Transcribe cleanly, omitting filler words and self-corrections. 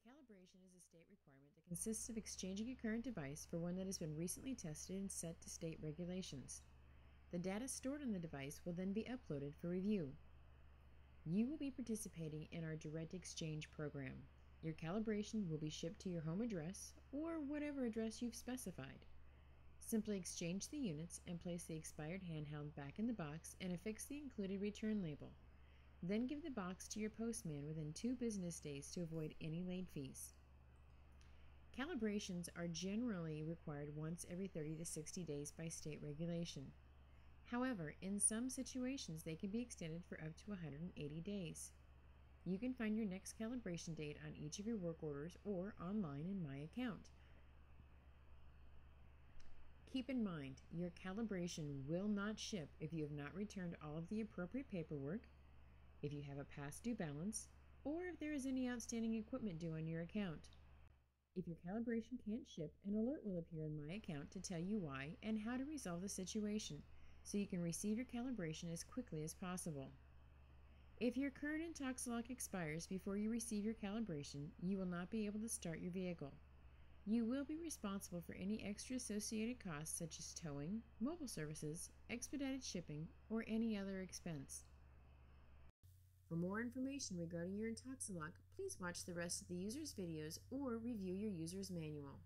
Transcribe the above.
Calibration is a state requirement that consists of exchanging a current device for one that has been recently tested and set to state regulations. The data stored on the device will then be uploaded for review. You will be participating in our Direct Exchange program. Your calibration will be shipped to your home address or whatever address you've specified. Simply exchange the units and place the expired handheld back in the box and affix the included return label. Then give the box to your postman within 2 business days to avoid any late fees. Calibrations are generally required once every 30 to 60 days by state regulation. However, in some situations they can be extended for up to 180 days. You can find your next calibration date on each of your work orders or online in My Account. Keep in mind, your calibration will not ship if you have not returned all of the appropriate paperwork, if you have a past due balance, or if there is any outstanding equipment due on your account. If your calibration can't ship, an alert will appear in My Account to tell you why and how to resolve the situation, so you can receive your calibration as quickly as possible. If your current Intoxalock expires before you receive your calibration, you will not be able to start your vehicle. You will be responsible for any extra associated costs such as towing, mobile services, expedited shipping, or any other expense. For more information regarding your Intoxalock, please watch the rest of the user's videos or review your user's manual.